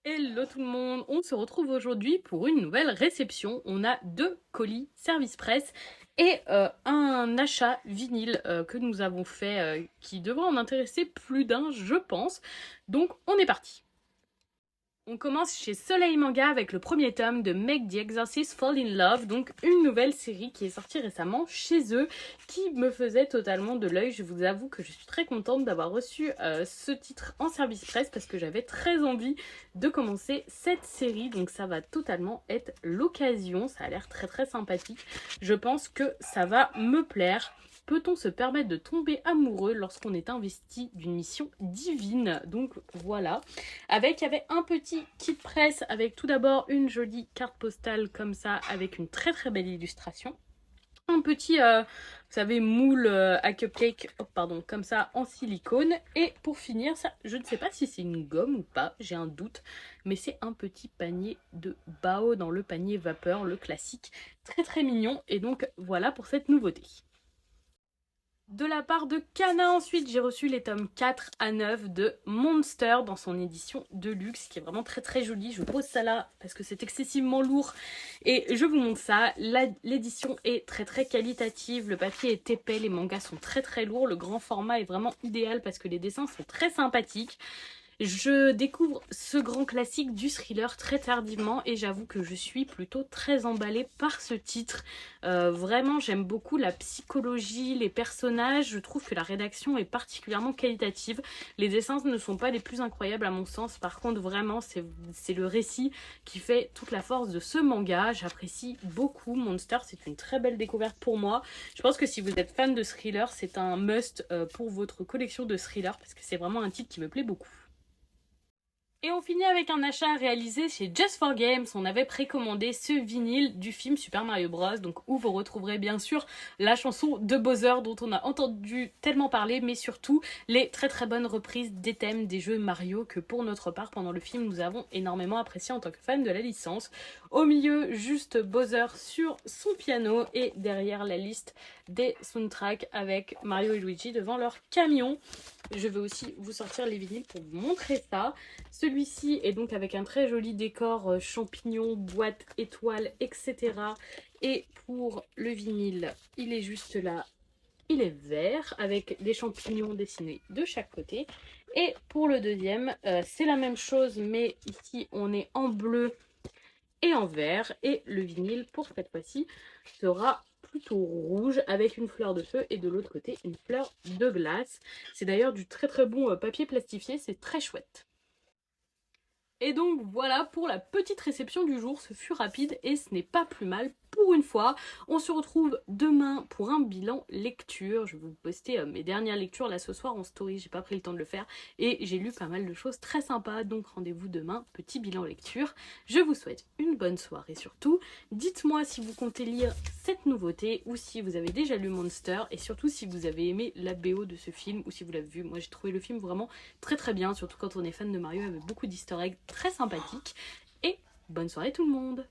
Hello tout le monde, on se retrouve aujourd'hui pour une nouvelle réception. On a 2 colis service presse et un achat vinyle que nous avons fait qui devrait en intéresser plus d'un, je pense. Donc on est parti. On commence chez Soleil Manga avec le premier tome de Make the Exorcist Fall in Love, donc une nouvelle série qui est sortie récemment chez eux, qui me faisait totalement de l'œil. Je vous avoue que je suis très contente d'avoir reçu ce titre en service presse parce que j'avais très envie de commencer cette série, donc ça va totalement être l'occasion. Ça a l'air très très sympathique. Je pense que ça va me plaire. Peut-on se permettre de tomber amoureux lorsqu'on est investi d'une mission divine? Donc voilà. Il y avait un petit kit presse avec tout d'abord une jolie carte postale comme ça avec une très très belle illustration. Un petit, vous savez, moule à cupcake, oh, pardon, comme ça en silicone. Et pour finir, ça, je ne sais pas si c'est une gomme ou pas, j'ai un doute, mais c'est un petit panier de bao dans le panier vapeur, le classique, très très mignon. Et donc voilà pour cette nouveauté. De la part de Kana, ensuite, j'ai reçu les tomes 4 à 9 de Monster dans son édition de luxe, qui est vraiment très très jolie. Je pose ça là parce que c'est excessivement lourd et je vous montre ça. L'édition est très très qualitative, le papier est épais, les mangas sont très très lourds. Le grand format est vraiment idéal parce que les dessins sont très sympathiques. Je découvre ce grand classique du thriller très tardivement et j'avoue que je suis plutôt très emballée par ce titre. Vraiment, j'aime beaucoup la psychologie, les personnages. Je trouve que la rédaction est particulièrement qualitative. Les dessins ne sont pas les plus incroyables à mon sens. Par contre, vraiment, c'est le récit qui fait toute la force de ce manga. J'apprécie beaucoup. Monster, c'est une très belle découverte pour moi. Je pense que si vous êtes fan de thriller, c'est un must pour votre collection de thrillers parce que c'est vraiment un titre qui me plaît beaucoup. Et on finit avec un achat réalisé chez Just for Games. On avait précommandé ce vinyle du film Super Mario Bros. Donc où vous retrouverez bien sûr la chanson de Bowser dont on a entendu tellement parler, mais surtout les très très bonnes reprises des thèmes des jeux Mario que pour notre part pendant le film nous avons énormément apprécié en tant que fans de la licence. Au milieu, juste Bowser sur son piano et derrière la liste des soundtracks avec Mario et Luigi devant leur camion. Je vais aussi vous sortir les vinyles pour vous montrer ça. Celui-ci est donc avec un très joli décor champignons, boîte, étoiles, etc. Et pour le vinyle, il est juste là. Il est vert avec des champignons dessinés de chaque côté. Et pour le deuxième, c'est la même chose, mais ici on est en bleu et en vert. Et le vinyle, pour cette fois-ci, sera plutôt rouge avec une fleur de feu et de l'autre côté une fleur de glace. C'est d'ailleurs du très très bon papier plastifié, c'est très chouette. Et donc voilà pour la petite réception du jour, ce fut rapide et ce n'est pas plus mal pour une fois. On se retrouve demain pour un bilan lecture. Je vais vous poster mes dernières lectures là ce soir en story, j'ai pas pris le temps de le faire et j'ai lu pas mal de choses très sympas, donc rendez-vous demain, petit bilan lecture. Je vous souhaite une bonne soirée surtout. Dites-moi si vous comptez lire cette nouveauté ou si vous avez déjà lu Monster et surtout si vous avez aimé la BO de ce film ou si vous l'avez vu. Moi j'ai trouvé le film vraiment très très bien, surtout quand on est fan de Mario avec beaucoup d'easter eggs très sympathiques. Et bonne soirée tout le monde!